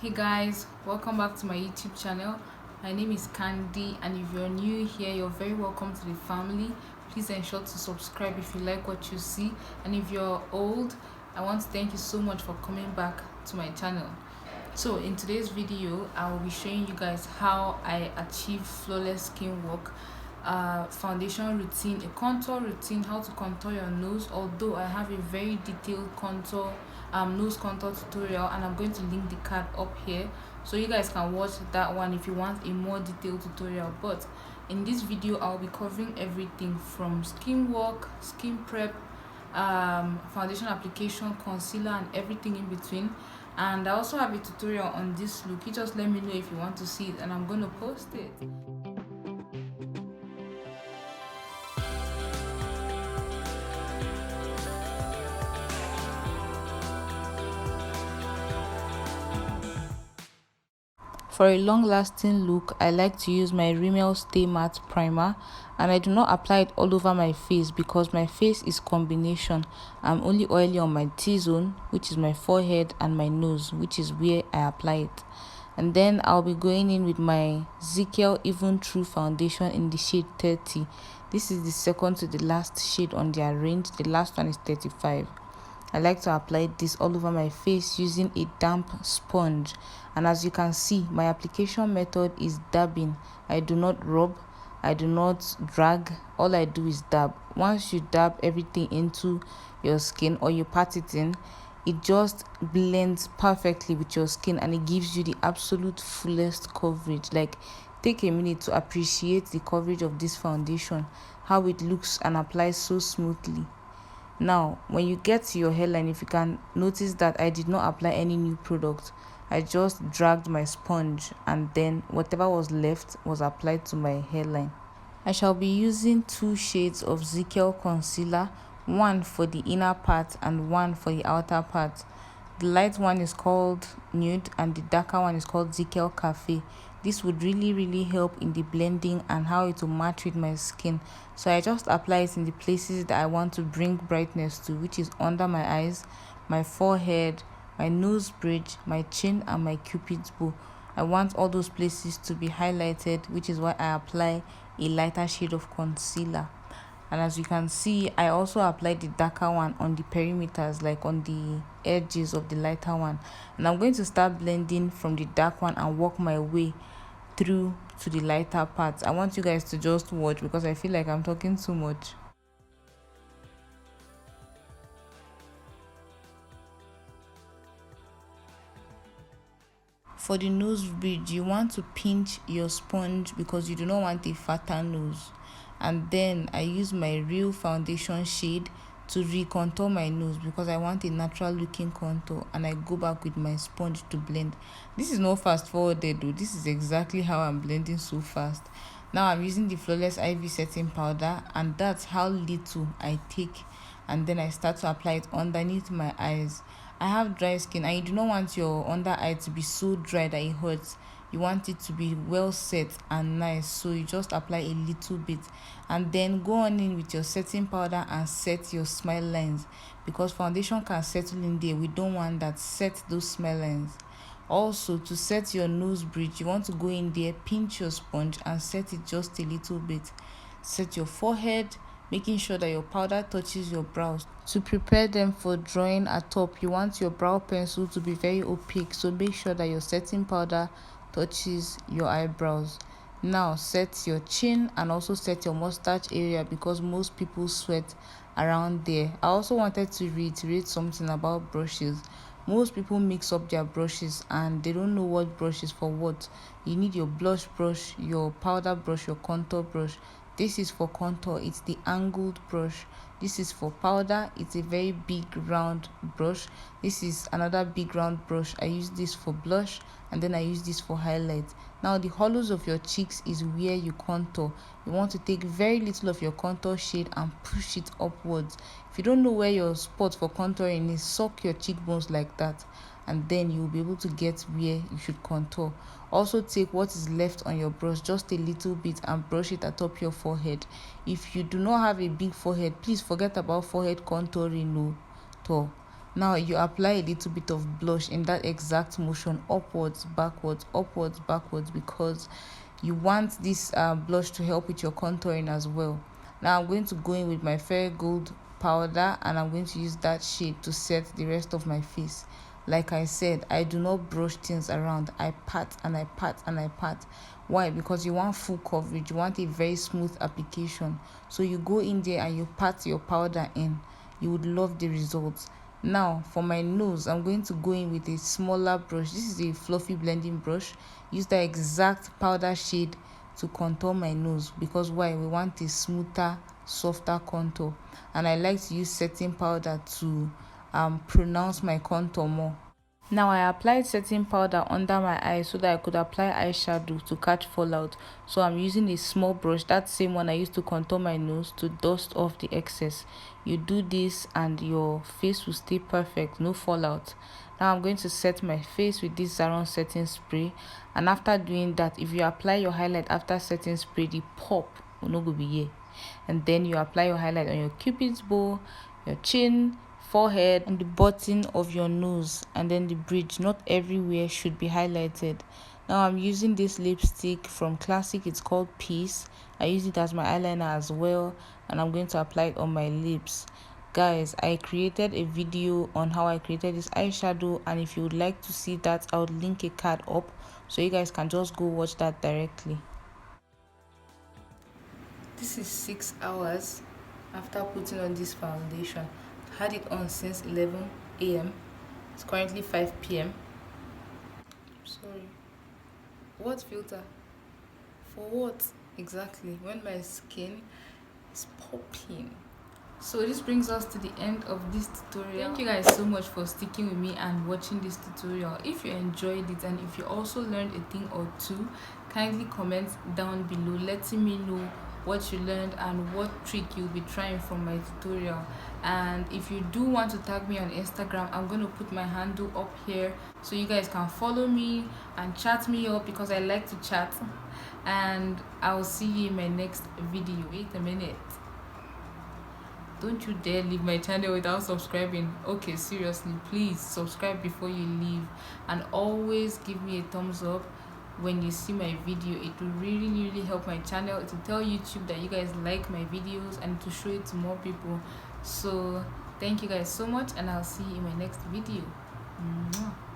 Hey guys, welcome back to my YouTube channel. My name is Candy, and if you're new here, you're very welcome to the family. Please ensure to subscribe if you like what you see, and if you're old, I want to thank you so much for coming back to my channel. So in today's video, I will be showing you guys how I achieve flawless skin work, foundation routine, a contour routine, how to contour your nose. Although I have a very detailed nose contour tutorial, and I'm going to link the card up here so you guys can watch that one if you want a more detailed tutorial. But in this video, I'll be covering everything from skin work, skin prep, foundation application, concealer, and everything in between. And I also have a tutorial on this look. You just let me know if you want to see it, and I'm going to post it. For a long-lasting look, I like to use my Rimmel Stay Matte Primer, and I do not apply it all over my face because my face is combination. I'm only oily on my T-zone, which is my forehead, and my nose, which is where I apply it. And then I'll be going in with my Zikel Even True Foundation in the shade 30. This is the second to the last shade on their range. The last one is 35. I like to apply this all over my face using a damp sponge, and as you can see, my application method is dabbing. I do not rub, I do not drag, all I do is dab. Once you dab everything into your skin or you pat it in, it just blends perfectly with your skin and it gives you the absolute fullest coverage. Like, take a minute to appreciate the coverage of this foundation, how it looks and applies so smoothly. Now, when you get to your hairline, if you can notice that I did not apply any new product, I just dragged my sponge and then whatever was left was applied to my hairline. I shall be using 2 shades of Zikel concealer, one for the inner part and one for the outer part. The light one is called Nude and the darker one is called Zikel Cafe. This would really help in the blending and how it will match with my skin. So I just apply it in the places that I want to bring brightness to, which is under my eyes, my forehead, my nose bridge, my chin, and my cupid's bow. I want all those places to be highlighted, which is why I apply a lighter shade of concealer. And as you can see, I also applied the darker one on the perimeters, like on the edges of the lighter one. And I'm going to start blending from the dark one and work my way through to the lighter parts. I want you guys to just watch because I feel like I'm talking too much. For the nose bridge, you want to pinch your sponge because you do not want a fatter nose. And then I use my real foundation shade to recontour my nose because I want a natural looking contour, and I go back with my sponge to blend. This is not fast forwarded though. This is exactly how I'm blending so fast. Now I'm using the Flawless IV setting powder, and that's how little I take, and then I start to apply it underneath my eyes. I have dry skin and you do not want your under eye to be so dry that it hurts. You want it to be well set and nice, so you just apply a little bit and then go on in with your setting powder and set your smile lines because foundation can settle in there. We don't want that. Set those smile lines. Also, to set your nose bridge, you want to go in there, pinch your sponge and set it just a little bit. Set your forehead, making sure that your powder touches your brows. To prepare them for drawing at top, you want your brow pencil to be very opaque, so make sure that your setting powder touches your eyebrows. Now set your chin and also set your mustache area because most people sweat around there. I also wanted to reiterate something about brushes. Most people mix up their brushes and they don't know what brush is for what. You need your blush brush, your powder brush, your contour brush. This is for contour, it's the angled brush. This is for powder, it's a very big round brush. This is another big round brush. I use this for blush and then I use this for highlight. Now the hollows of your cheeks is where you contour. You want to take very little of your contour shade and push it upwards. If you don't know where your spot for contouring is, suck your cheekbones like that, and then you'll be able to get where you should contour. Also take what is left on your brush, just a little bit, and brush it atop your forehead. If you do not have a big forehead, please forget about forehead contouring. No, Now you apply a little bit of blush in that exact motion, upwards, backwards, because you want this blush to help with your contouring as well. Now I'm going to go in with my fair gold powder, and I'm going to use that shade to set the rest of my face. Like I said, I do not brush things around. I pat and I pat and I pat. Why? Because you want full coverage, you want a very smooth application. So you go in there and you pat your powder in. You would love the results. Now for my nose, I'm going to go in with a smaller brush. This is a fluffy blending brush. Use the exact powder shade to contour my nose, because why? We want a smoother, softer contour. And I like to use setting powder to pronounce my contour more. Now I applied setting powder under my eyes so that I could apply eyeshadow to catch fallout. So I'm using a small brush, that same one I used to contour my nose, to dust off the excess. You do this and your face will stay perfect, no fallout. Now I'm going to set my face with this Zaron setting spray, and after doing that, if you apply your highlight after setting spray, the pop will not go be here. And then you apply your highlight on your cupid's bow, your chin, forehead, and the button of your nose, and then the bridge. Not everywhere should be highlighted. Now I'm using this lipstick from Classic. It's called Peace. I use it as my eyeliner as well, and I'm going to apply it on my lips. Guys, I created a video on how I created this eyeshadow, and if you would like to see that, I would link a card up so you guys can just go watch that directly. This is 6 hours after putting on this foundation. Had it on since 11 a.m. It's currently 5 p.m. Sorry. What filter? For what exactly? When my skin is popping. So this brings us to the end of this tutorial. Thank you guys so much for sticking with me and watching this tutorial. If you enjoyed it and if you also learned a thing or two, kindly comment down below letting me know what you learned and what trick you'll be trying from my tutorial. And if you do want to tag me on Instagram, I'm going to put my handle up here so you guys can follow me and chat me up, because I like to chat. And I'll see you in my next video. Wait a minute, don't you dare leave my channel without subscribing. Okay, seriously, please subscribe before you leave, and always give me a thumbs up when you see my video. It will really help my channel. It will tell YouTube that you guys like my videos and to show it to more people. So thank you guys so much, and I'll see you in my next video. Mwah.